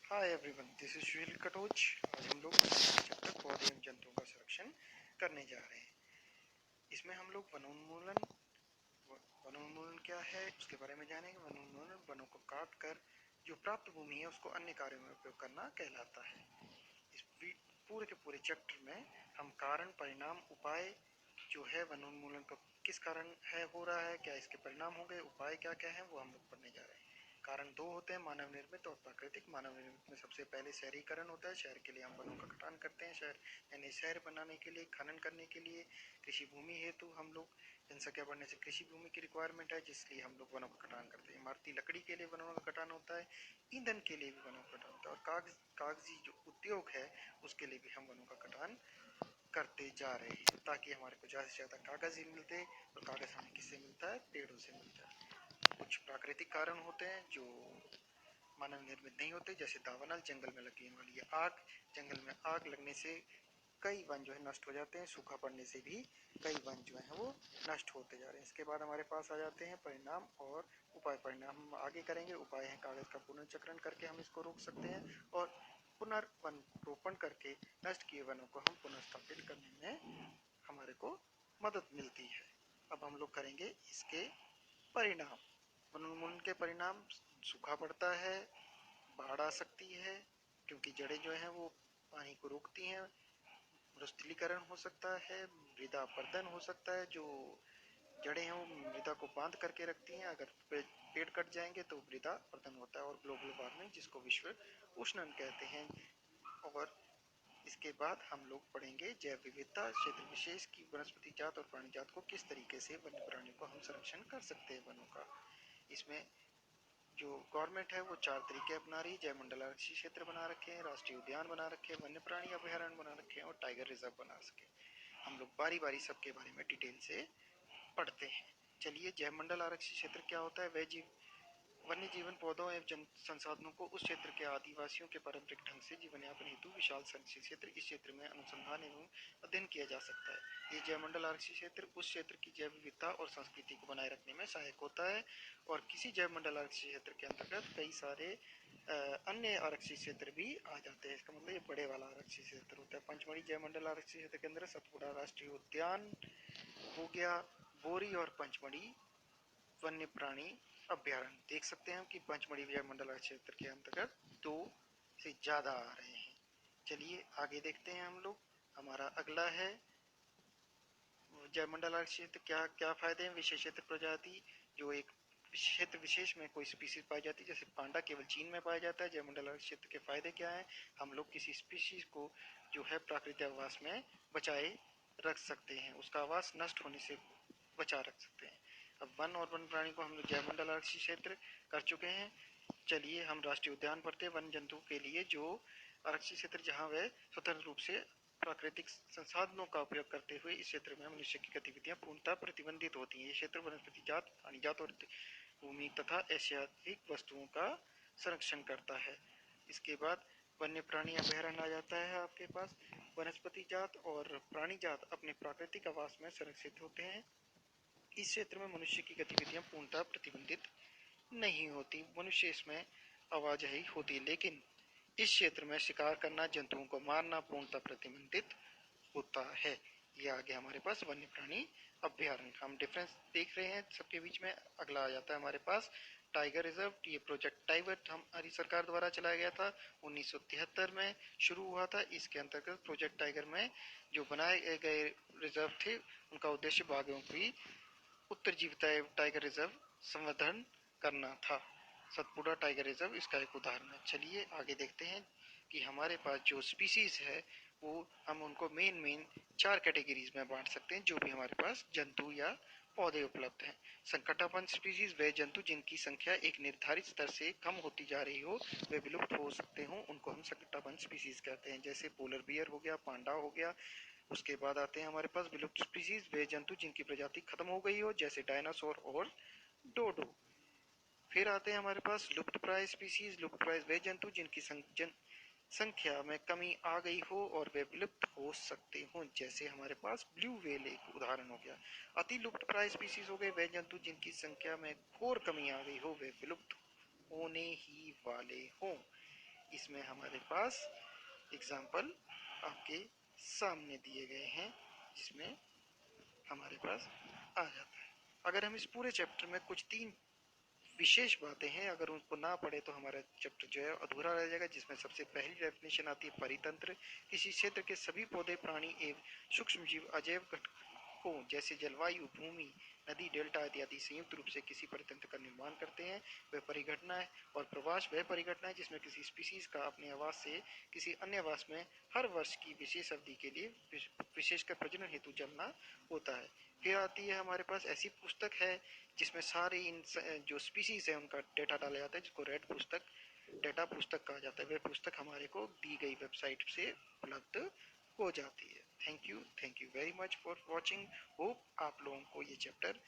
Hi everyone, this is Sunil Katoch. आज हम लोग चैप्टर पौधे एवं जंतुओं का संरक्षण करने जा रहे हैं। इसमें हम लोग वनोन्मूलन क्या है उसके बारे में जानेंगे। वनोन्मूलन वनों को काट कर जो प्राप्त भूमि है उसको अन्य कार्यों में उपयोग करना कहलाता है। इस पूरे के पूरे चैप्टर में हम कारण, परिणाम, उपाय जो है वनोन्मूलन का किस कारण है हो रहा है, क्या इसके परिणाम होंगे, उपाय क्या क्या है, वो हम लोग पढ़ने जा रहे हैं। कारण दो होते हैं, मानव निर्मित और प्राकृतिक। मानव निर्मित में सबसे पहले शहरीकरण होता है। शहर के लिए हम वनों का कटान करते हैं। शहर यानी शहर बनाने के लिए, खनन करने के लिए, कृषि भूमि हेतु हम लोग, जनसंख्या बढ़ने से कृषि भूमि की रिक्वायरमेंट है जिसलिए हम लोग वनों का कटान करते हैं। इमारती लकड़ी के लिए वनों का कटान होता है। ईंधन के लिए भी वनों का कटान होता है। और कागजी जो उद्योग है उसके लिए भी हम वनों का कटान करते जा रहे हैं ताकि हमारे को ज़्यादा से ज़्यादा कागज ही मिलते। और कागज हमें किससे मिलता है? पेड़ों से मिलता है। कुछ प्राकृतिक कारण होते हैं जो मानव निर्मित नहीं होते, जैसे दावानल, जंगल में लगने वाली आग। जंगल में आग लगने से कई वन जो है नष्ट हो जाते हैं। सूखा पड़ने से भी कई वन जो है वो नष्ट होते जा रहे हैं। इसके बाद हमारे पास आ जाते हैं परिणाम और उपाय। परिणाम हम आगे करेंगे। उपाय है कागज का पुनर्चक्रण करके हम इसको रोक सकते हैं और पुनर्वन रोपण करके नष्ट किए वनों को हम पुनर्स्थापित करने में हमारे को मदद मिलती है। अब हम लोग करेंगे इसके परिणाम। वनोन्मूलन के परिणाम: सूखा पड़ता है, बाढ़ आ सकती है क्योंकि जड़ें जो हैं वो पानी को रोकती हैं। मरुस्थलीकरण हो सकता है, मृदा अपरदन हो सकता है। जो जड़ें हैं वो मृदा को बांध करके रखती हैं। अगर पेड़ कट जाएंगे तो मृदा अपरदन होता है। और ग्लोबल वार्मिंग, जिसको विश्व उष्णन कहते हैं। और इसके बाद हम लोग पढ़ेंगे जैव विविधता क्षेत्र विशेष की वनस्पति जात और प्राणी जात को किस तरीके से वन्य प्राणियों को हम संरक्षण कर सकते हैं वनों का। इसमें जो गवर्नमेंट है वो 4 तरीके अपना रही है। जैव मंडल आरक्षित क्षेत्र बना रखे हैं, राष्ट्रीय उद्यान बना रखे हैं, वन्य प्राणी अभयारण्य बना रखे हैं और टाइगर रिजर्व बना सके। हम लोग बारी बारी सबके बारे में डिटेल से पढ़ते हैं। चलिए, जैव मंडल आरक्षित क्षेत्र क्या होता है? वन्य जीवन, पौधों एवं जन संसाधनों को उस क्षेत्र के आदिवासियों के पारंपरिक ढंग से जीवन यापन हेतु विशाल संरक्षित क्षेत्र। इस क्षेत्र में अनुसंधान एवं अध्ययन किया जा सकता है। ये जैव मंडल आरक्षित क्षेत्र उस क्षेत्र की जैव विविधता और संस्कृति को बनाए रखने में सहायक होता है। और किसी जैव मंडल आरक्षित क्षेत्र के अंतर्गत कई सारे अन्य आरक्षित क्षेत्र भी आ जाते हैं। इसका मतलब ये बड़े वाला आरक्षित क्षेत्र होता है। पंचमढ़ी जैव मंडल आरक्षित क्षेत्र के अंदर सतपुड़ा राष्ट्रीय उद्यान हो गया, बोरी और पंचमढ़ी वन्य प्राणी अभ्यारण्य। देख सकते हैं कि पंचमढ़ी जैव मंडल क्षेत्र के अंतर्गत 2 से ज्यादा आ रहे हैं। चलिए आगे देखते हैं हम लोग। हमारा अगला है जैव मंडल क्षेत्र क्या क्या फायदे हैं। विशेष क्षेत्र प्रजाति, जो एक क्षेत्र विशेष में कोई स्पीसीज पाई जाती है, जैसे पांडा केवल चीन में पाया जाता है। जैव मंडल क्षेत्र के फायदे क्या हैं? हम लोग किसी स्पीसीज को जो है प्राकृतिक आवास में बचाए रख सकते हैं, उसका आवास नष्ट होने से बचा रख सकते हैं। अब वन और वन प्राणी को हम लोग जैव मंडल आरक्षित क्षेत्र कर चुके हैं। चलिए हम राष्ट्रीय उद्यान पढ़ते हैं। वन जंतु के लिए जो आरक्षित क्षेत्र जहाँ वह स्वतंत्र रूप से प्राकृतिक संसाधनों का उपयोग करते हुए इस क्षेत्र में मनुष्य की गतिविधियां पूर्णतः प्रतिबंधित होती हैं। ये क्षेत्र वनस्पति जात, प्राणी जात और भूमि तथा ऐतिहासिक वस्तुओं का संरक्षण करता है। इसके बाद वन्य प्राणी अभयारण्य आ जाता है आपके पास। वनस्पति जात और प्राणी जात अपने प्राकृतिक आवास में संरक्षित होते हैं। इस क्षेत्र में मनुष्य की गतिविधियां पूर्णतः प्रतिबंधित नहीं होती। मनुष्य इसमें आवाजाही होती है, लेकिन इस क्षेत्र में शिकार करना, जंतुओं को मारना पूर्णतः प्रतिबंधित होता है। ये आगे हमारे पास वन्य प्राणी अभ्यारण्य। हम डिफरेंस देख रहे हैं सबके बीच में। अगला आ जाता है हमारे पास टाइगर रिजर्व। ये प्रोजेक्ट टाइगर हमारी सरकार द्वारा चलाया गया था, 1973 में शुरू हुआ था। इसके अंतर्गत प्रोजेक्ट टाइगर में जो बनाए गए रिजर्व थे उनका उद्देश्य बाघों की उत्तर जीविता टाइगर रिजर्व संवर्धन करना था। सतपुड़ा टाइगर रिजर्व इसका एक उदाहरण है। चलिए आगे देखते हैं कि हमारे पास जो स्पीसीज है वो हम उनको मेन 4 कैटेगरीज में बांट सकते हैं, जो भी हमारे पास जंतु या पौधे उपलब्ध हैं। संकटापन्न स्पीसीज, वे जंतु जिनकी संख्या एक निर्धारित स्तर से कम होती जा रही हो, वे विलुप्त हो सकते हो, उनको हम संकटापन्न स्पीसीज कहते हैं। जैसे पोलर बियर हो गया, पांडा हो गया। उसके बाद आते हैं हमारे पास विलुप्त स्पीसीज, वे जंतु जिनकी प्रजाति खत्म हो गई हो, जैसे डायनासोर और डोडो। फिर आते हैं हमारे पास लुप्त प्राय स्पीसीज। लुप्त प्राय वे जंतु जिनकी संख्या में कमी आ गई हो और वे विलुप्त हो सकते हो, जैसे हमारे पास ब्लू व्हेल एक उदाहरण हो गया। अति लुप्त प्राय स्पीसीज हो गए वे जंतु जिनकी संख्या में घोर कमी आ गई हो, वे विलुप्त होने ही वाले हों। इसमें हमारे पास एग्जाम्पल आपके सामने दिए गए हैं, जिसमें हमारे पास आ जाता है। अगर हम इस पूरे चैप्टर में कुछ 3 विशेष बातें हैं, अगर उनको ना पढ़े तो हमारा चैप्टर जो है अधूरा रह जाएगा। जिसमें सबसे पहली डेफिनेशन आती है परितंत्र। किसी क्षेत्र के सभी पौधे, प्राणी एवं सूक्ष्म जीव अजैव घटकों जैसे जलवायु, भूमि, नदी, डेल्टा इत्यादि संयुक्त रूप से किसी परितंत्र का निर्माण करते हैं। वह परिघटना है। और प्रवास वह परिघटना है जिसमें किसी स्पीसीज का अपने आवास से किसी अन्य आवास में हर वर्ष की विशेष अवधि के लिए विशेषकर प्रजनन हेतु चलना होता है। फिर आती है हमारे पास ऐसी पुस्तक है जिसमें सारे इन जो स्पीसीज है उनका डेटा डाला जाता है, जिसको रेड पुस्तक, डेटा पुस्तक कहा जाता है। वह पुस्तक हमारे को दी गई वेबसाइट से उपलब्ध हो जाती है। Thank you very much for watching. Hope आप लोगों को ये चैप्टर